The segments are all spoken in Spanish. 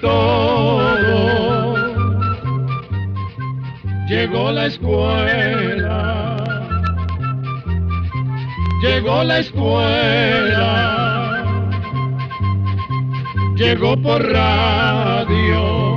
para todo. Llegó la escuela, llegó la escuela, llegó por radio.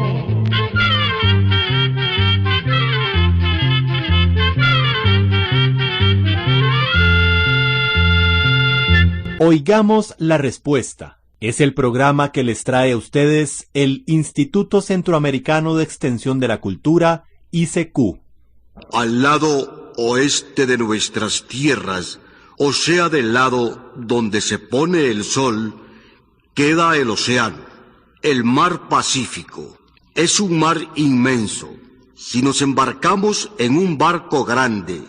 Oigamos la respuesta. Es el programa que les trae a ustedes el Instituto Centroamericano de Extensión de la Cultura, ICQ. Al lado oeste de nuestras tierras, o sea, del lado donde se pone el sol, queda el océano, el mar Pacífico. Es un mar inmenso. Si nos embarcamos en un barco grande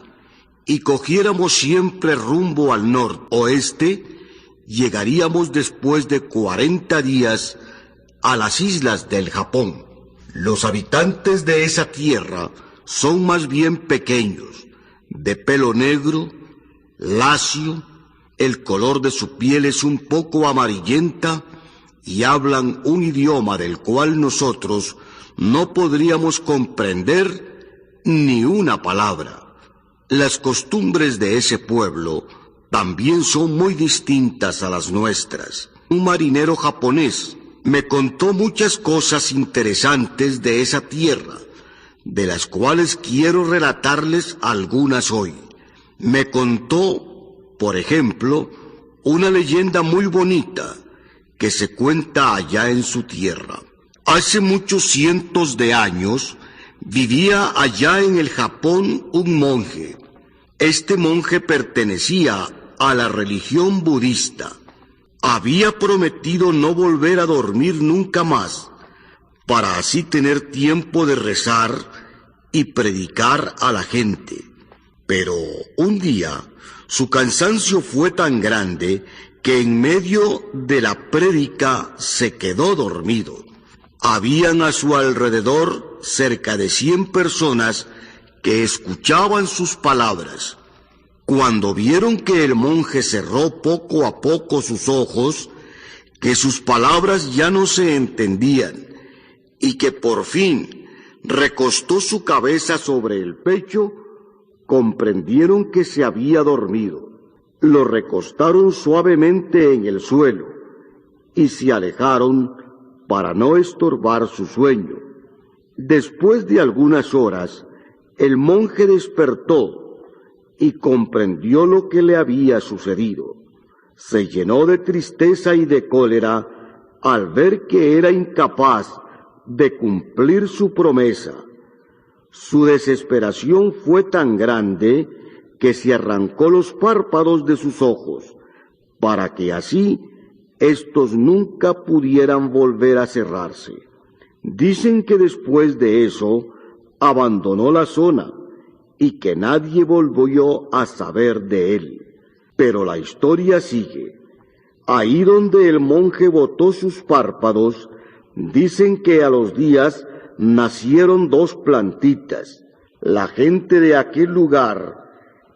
y cogiéramos siempre rumbo al noroeste, llegaríamos después de 40 días a las islas del Japón. Los habitantes de esa tierra son más bien pequeños, de pelo negro, lacio, el color de su piel es un poco amarillenta y hablan un idioma del cual nosotros no podríamos comprender ni una palabra. Las costumbres de ese pueblo también son muy distintas a las nuestras. Un marinero japonés me contó muchas cosas interesantes de esa tierra, de las cuales quiero relatarles algunas hoy. Me contó, por ejemplo, una leyenda muy bonita que se cuenta allá en su tierra. Hace muchos cientos de años vivía allá en el Japón un monje. Este monje pertenecía a la religión budista. Había prometido no volver a dormir nunca más, para así tener tiempo de rezar y predicar a la gente. Pero un día su cansancio fue tan grande que en medio de la prédica se quedó dormido. Habían a su alrededor cerca de 100 personas que escuchaban sus palabras. Cuando vieron que el monje cerró poco a poco sus ojos, que sus palabras ya no se entendían, y que por fin recostó su cabeza sobre el pecho, comprendieron que se había dormido. Lo recostaron suavemente en el suelo, y se alejaron para no estorbar su sueño. Después de algunas horas, el monje despertó y comprendió lo que le había sucedido. Se llenó de tristeza y de cólera al ver que era incapaz de cumplir su promesa. Su desesperación fue tan grande que se arrancó los párpados de sus ojos, para que así estos nunca pudieran volver a cerrarse. Dicen que después de eso abandonó la zona y que nadie volvió a saber de él. Pero la historia sigue. Ahí donde el monje botó sus párpados, dicen que a los días nacieron 2 plantitas. La gente de aquel lugar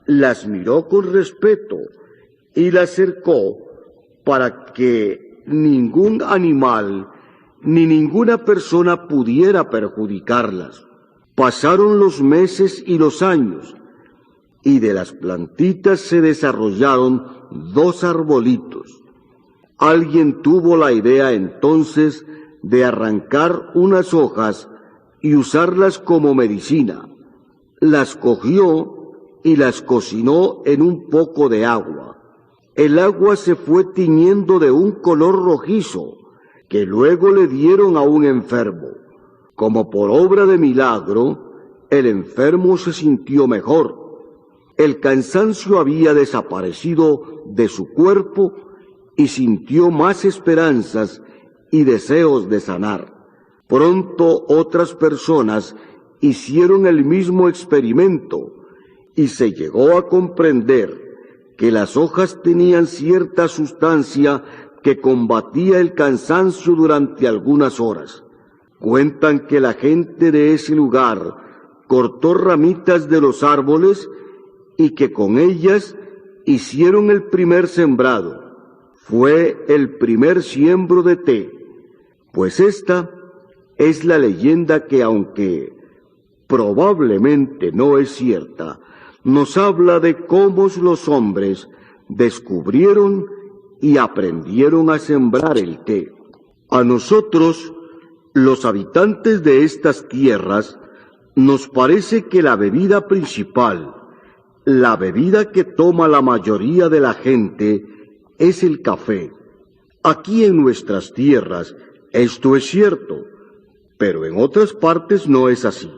las miró con respeto y las cercó para que ningún animal ni ninguna persona pudiera perjudicarlas. Pasaron los meses y los años, y de las plantitas se desarrollaron 2 arbolitos. Alguien tuvo la idea entonces de arrancar unas hojas y usarlas como medicina. Las cogió y las cocinó en un poco de agua. El agua se fue tiñendo de un color rojizo, que luego le dieron a un enfermo. Como por obra de milagro, el enfermo se sintió mejor. El cansancio había desaparecido de su cuerpo y sintió más esperanzas y deseos de sanar. Pronto otras personas hicieron el mismo experimento y se llegó a comprender que las hojas tenían cierta sustancia que combatía el cansancio durante algunas horas. Cuentan que la gente de ese lugar cortó ramitas de los árboles y que con ellas hicieron el primer sembrado. Fue el primer siembro de té, pues esta es la leyenda que, aunque probablemente no es cierta, nos habla de cómo los hombres descubrieron y aprendieron a sembrar el té. A nosotros, los habitantes de estas tierras, nos parece que la bebida principal, la bebida que toma la mayoría de la gente, es el café. Aquí en nuestras tierras esto es cierto, pero en otras partes no es así.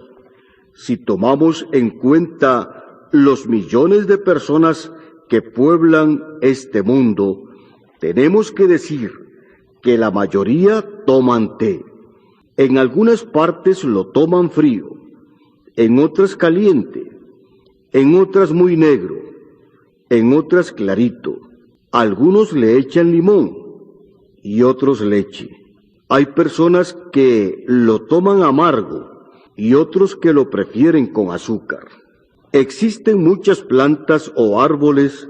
Si tomamos en cuenta los millones de personas que pueblan este mundo, tenemos que decir que la mayoría toman té. En algunas partes lo toman frío, en otras caliente, en otras muy negro, en otras clarito. Algunos le echan limón y otros leche. Hay personas que lo toman amargo y otros que lo prefieren con azúcar. Existen muchas plantas o árboles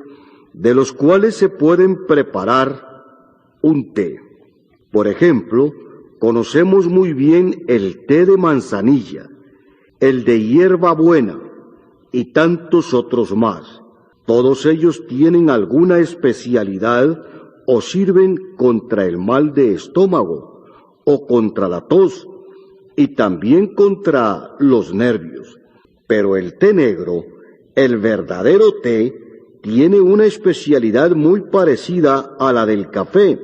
de los cuales se pueden preparar un té. Por ejemplo, conocemos muy bien el té de manzanilla, el de hierbabuena y tantos otros más. Todos ellos tienen alguna especialidad o sirven contra el mal de estómago o contra la tos y también contra los nervios. Pero el té negro, el verdadero té, tiene una especialidad muy parecida a la del café,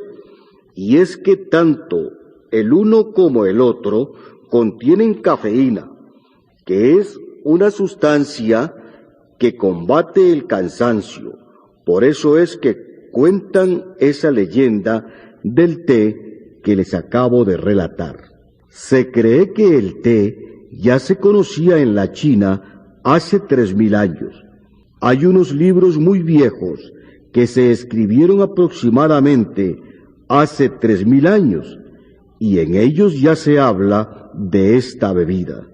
y es que tanto el uno como el otro contienen cafeína, que es una sustancia que combate el cansancio. Por eso es que cuentan esa leyenda del té que les acabo de relatar. Se cree que el té ya se conocía en la China hace 3000 años. Hay unos libros muy viejos que se escribieron aproximadamente hace 3000 años, y en ellos ya se habla de esta bebida.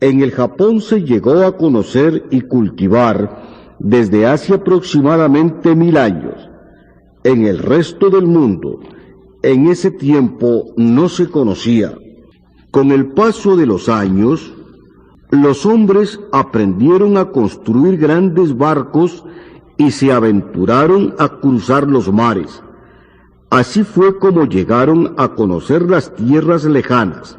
En el Japón se llegó a conocer y cultivar desde hace aproximadamente 1000 años. En el resto del mundo, en ese tiempo no se conocía. Con el paso de los años, los hombres aprendieron a construir grandes barcos y se aventuraron a cruzar los mares. Así fue como llegaron a conocer las tierras lejanas.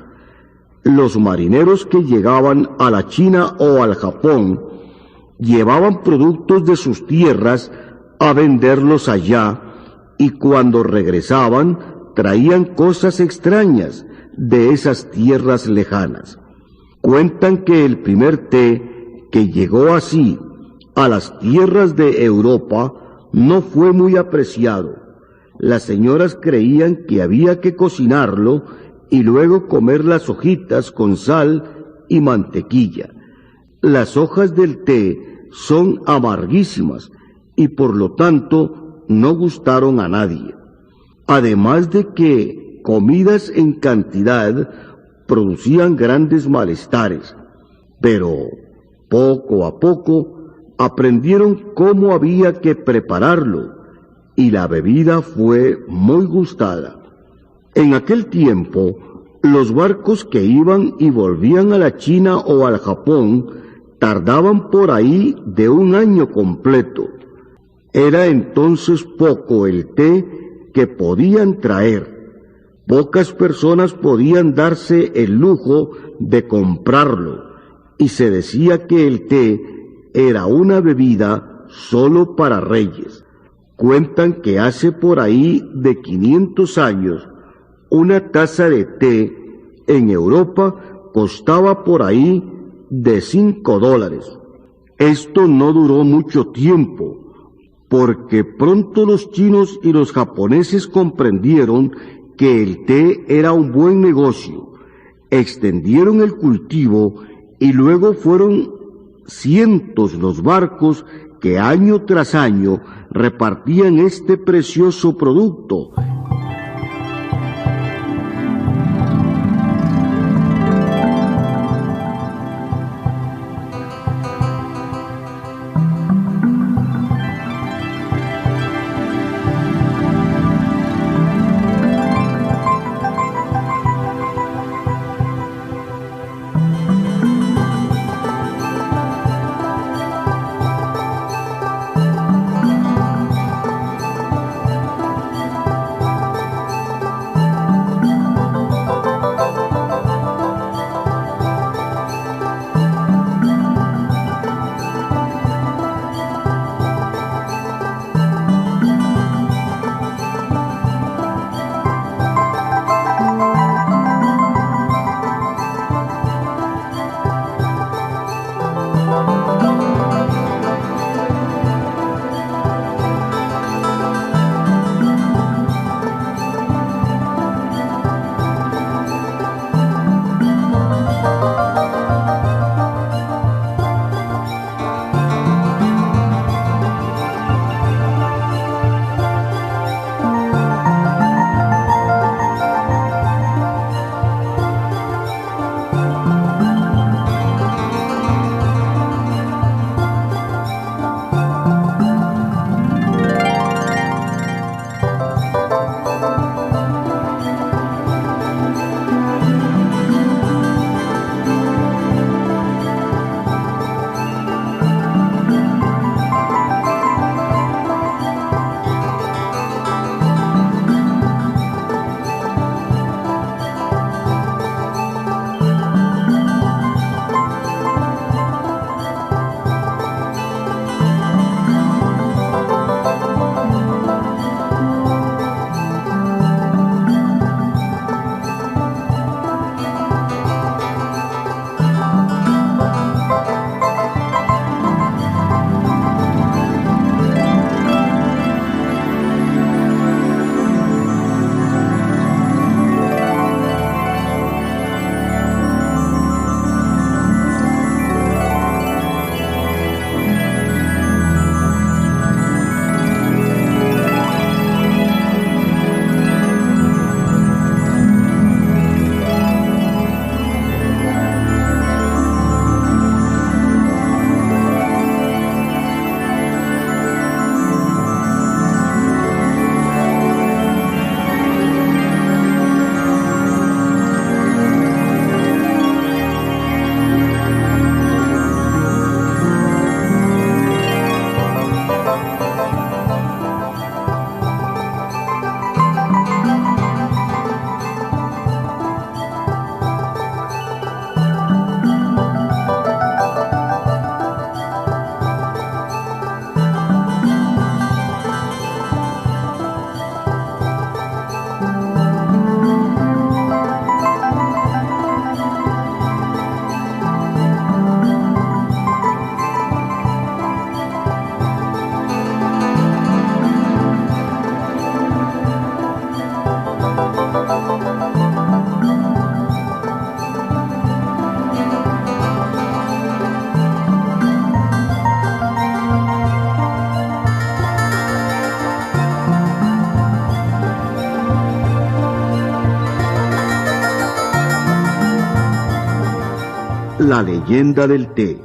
Los marineros que llegaban a la China o al Japón llevaban productos de sus tierras a venderlos allá, y cuando regresaban traían cosas extrañas de esas tierras lejanas. Cuentan que el primer té que llegó así a las tierras de Europa no fue muy apreciado. Las señoras creían que había que cocinarlo y luego comer las hojitas con sal y mantequilla. Las hojas del té son amarguísimas y por lo tanto no gustaron a nadie. Además de que comidas en cantidad producían grandes malestares, pero poco a poco aprendieron cómo había que prepararlo y la bebida fue muy gustada. En aquel tiempo, los barcos que iban y volvían a la China o al Japón tardaban por ahí de 1 año completo. Era entonces poco el té que podían traer. Pocas personas podían darse el lujo de comprarlo, y se decía que el té era una bebida solo para reyes. Cuentan que hace por ahí de 500 años, una taza de té en Europa costaba por ahí de $5. Esto no duró mucho tiempo, porque pronto los chinos y los japoneses comprendieron que el té era un buen negocio, extendieron el cultivo y luego fueron cientos los barcos que año tras año repartían este precioso producto. la leyenda del té.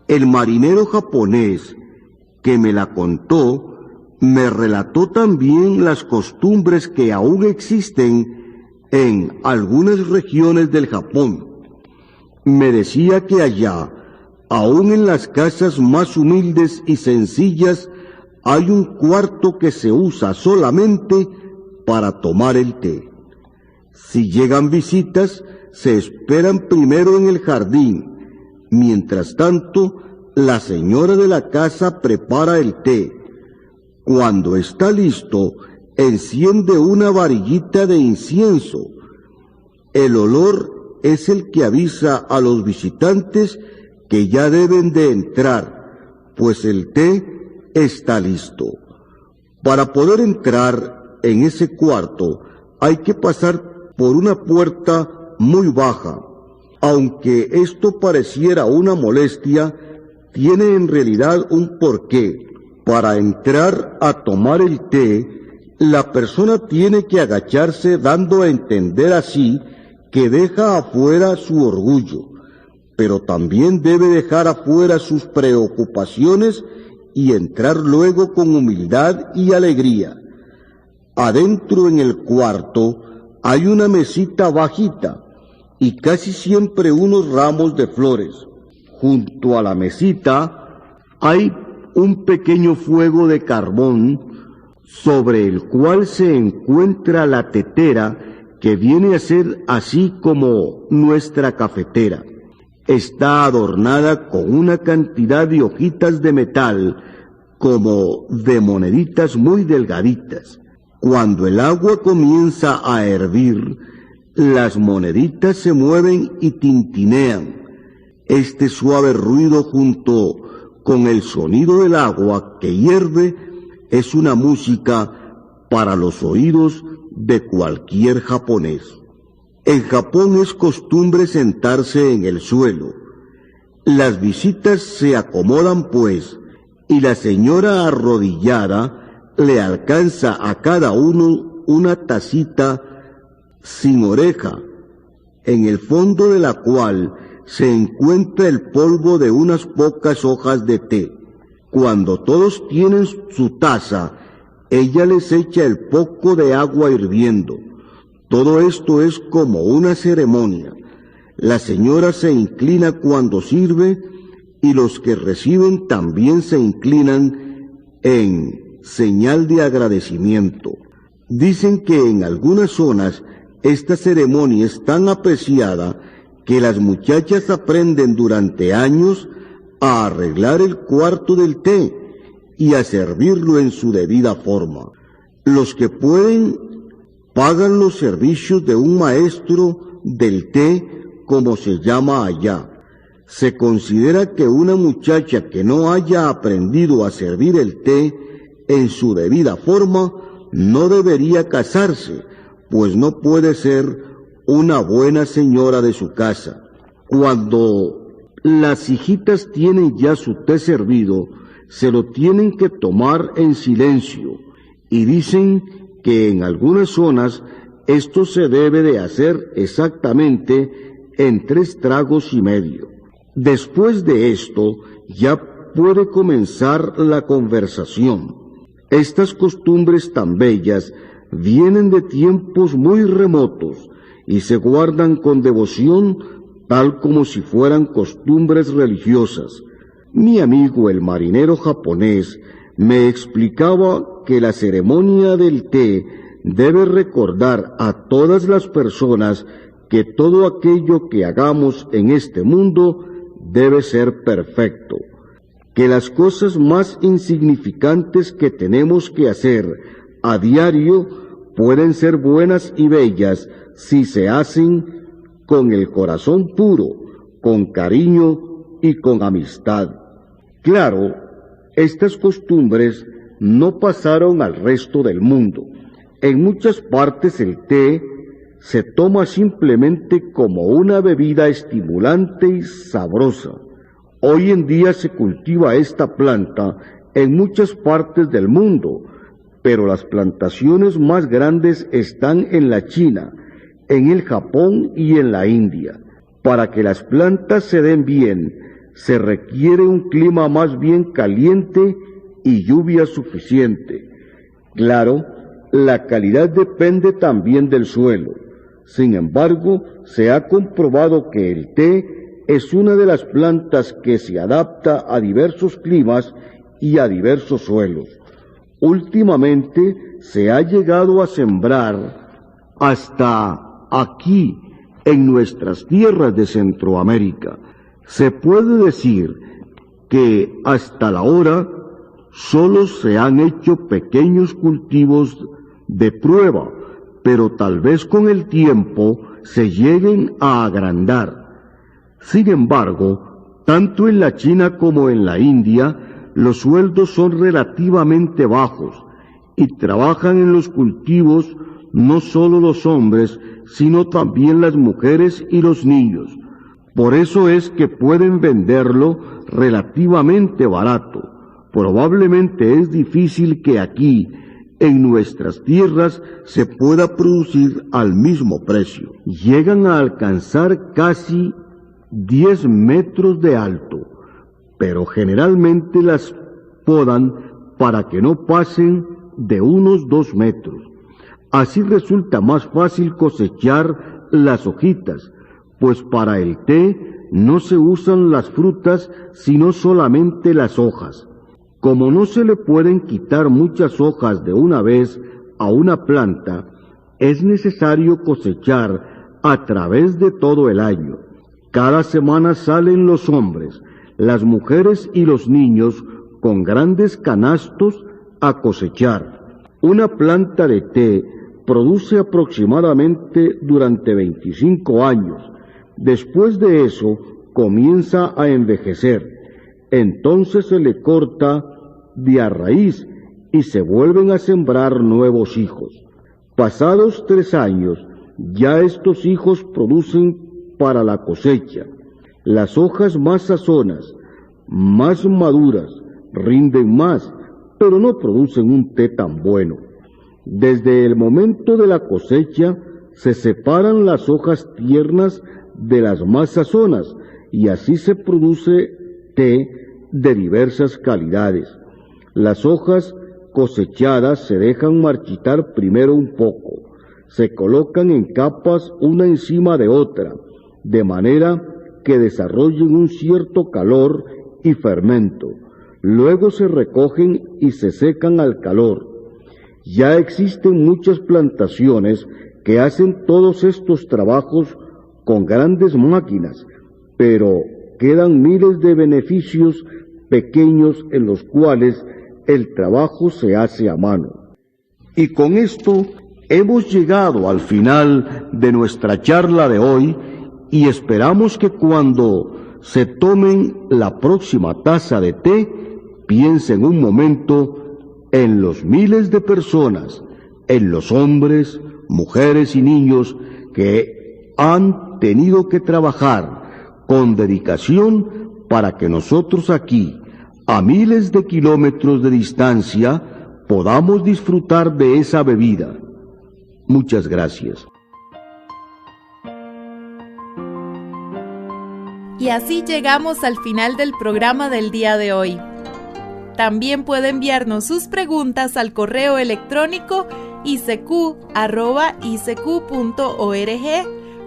El marinero japonés que me la contó me relató también las costumbres que aún existen en algunas regiones del Japón. Me decía que allá, aún en las casas más humildes y sencillas, hay un cuarto que se usa solamente para tomar el té. Si llegan visitas, se esperan primero en el jardín. Mientras tanto, la señora de la casa prepara el té. Cuando está listo, enciende una varillita de incienso. El olor es el que avisa a los visitantes que ya deben de entrar, pues el té está listo. Para poder entrar en ese cuarto, hay que pasar por una puerta muy baja. Aunque esto pareciera una molestia, tiene en realidad un porqué. Para entrar a tomar el té, la persona tiene que agacharse, dando a entender así que deja afuera su orgullo, pero también debe dejar afuera sus preocupaciones y entrar luego con humildad y alegría. Adentro en el cuarto hay una mesita bajita y casi siempre unos ramos de flores. Junto a la mesita hay un pequeño fuego de carbón sobre el cual se encuentra la tetera, que viene a ser así como nuestra cafetera. Está adornada con una cantidad de hojitas de metal, como de moneditas muy delgaditas. Cuando el agua comienza a hervir, las moneditas se mueven y tintinean. Este suave ruido junto con el sonido del agua que hierve es una música para los oídos de cualquier japonés. En Japón es costumbre sentarse en el suelo. Las visitas se acomodan pues, y la señora arrodillada le alcanza a cada uno una tacita sin oreja, en el fondo de la cual se encuentra el polvo de unas pocas hojas de té. Cuando todos tienen su taza, ella les echa el poco de agua hirviendo. Todo esto es como una ceremonia. La señora se inclina cuando sirve y los que reciben también se inclinan en señal de agradecimiento. Dicen que en algunas zonas esta ceremonia es tan apreciada que las muchachas aprenden durante años a arreglar el cuarto del té y a servirlo en su debida forma. Los que pueden pagan los servicios de un maestro del té, como se llama allá. Se considera que una muchacha que no haya aprendido a servir el té en su debida forma no debería casarse, pues no puede ser una buena señora de su casa. Cuando las hijitas tienen ya su té servido, se lo tienen que tomar en silencio, y dicen que en algunas zonas esto se debe de hacer exactamente en 3 tragos y medio. Después de esto ya puede comenzar la conversación. Estas costumbres tan bellas vienen de tiempos muy remotos y se guardan con devoción, tal como si fueran costumbres religiosas. Mi amigo el marinero japonés me explicaba que la ceremonia del té debe recordar a todas las personas que todo aquello que hagamos en este mundo debe ser perfecto, que las cosas más insignificantes que tenemos que hacer a diario pueden ser buenas y bellas si se hacen con el corazón puro, con cariño y con amistad. Claro, estas costumbres no pasaron al resto del mundo. En muchas partes el té se toma simplemente como una bebida estimulante y sabrosa. Hoy en día se cultiva esta planta en muchas partes del mundo, pero las plantaciones más grandes están en la China, en el Japón y en la India. Para que las plantas se den bien, se requiere un clima más bien caliente y lluvia suficiente. Claro, la calidad depende también del suelo. Sin embargo, se ha comprobado que el té es una de las plantas que se adapta a diversos climas y a diversos suelos. Últimamente se ha llegado a sembrar hasta aquí, en nuestras tierras de Centroamérica. Se puede decir que hasta la hora solo se han hecho pequeños cultivos de prueba, pero tal vez con el tiempo se lleguen a agrandar. Sin embargo, tanto en la China como en la India, los sueldos son relativamente bajos y trabajan en los cultivos no solo los hombres, sino también las mujeres y los niños. Por eso es que pueden venderlo relativamente barato. Probablemente es difícil que aquí, en nuestras tierras, se pueda producir al mismo precio. Llegan a alcanzar casi 10 metros de alto, pero generalmente las podan para que no pasen de unos 2 metros. Así resulta más fácil cosechar las hojitas, pues para el té no se usan las frutas, sino solamente las hojas. Como no se le pueden quitar muchas hojas de una vez a una planta, es necesario cosechar a través de todo el año. Cada semana salen los hombres, las mujeres y los niños con grandes canastos a cosechar. Una planta de té produce aproximadamente durante 25 años. Después de eso comienza a envejecer. Entonces se le corta de a raíz y se vuelven a sembrar nuevos hijos. Pasados 3 años, ya estos hijos producen para la cosecha. Las hojas más sazonas, más maduras, rinden más, pero no producen un té tan bueno. Desde el momento de la cosecha, se separan las hojas tiernas de las más sazonas, y así se produce té de diversas calidades. Las hojas cosechadas se dejan marchitar primero un poco, se colocan en capas una encima de otra, de manera que desarrollen un cierto calor y fermento. Luego se recogen y se secan al calor. Ya existen muchas plantaciones que hacen todos estos trabajos con grandes máquinas, pero quedan miles de beneficios pequeños en los cuales el trabajo se hace a mano. Y con esto hemos llegado al final de nuestra charla de hoy y esperamos que cuando se tomen la próxima taza de té, piensen un momento en los miles de personas, en los hombres, mujeres y niños que han tenido que trabajar con dedicación para que nosotros aquí, a miles de kilómetros de distancia, podamos disfrutar de esa bebida. Muchas gracias. Y así llegamos al final del programa del día de hoy. También puede enviarnos sus preguntas al correo electrónico icq@icq.org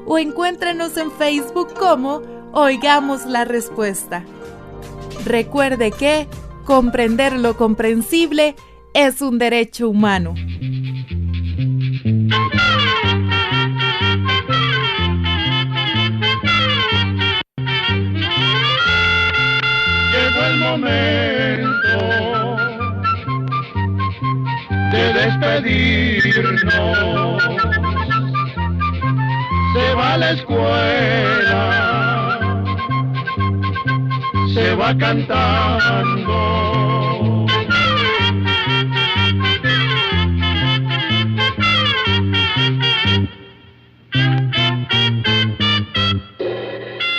o encuéntrenos en Facebook como Oigamos la Respuesta. Recuerde que comprender lo comprensible es un derecho humano. Llegó el momento de despedirnos. Se va a la escuela, se va cantando.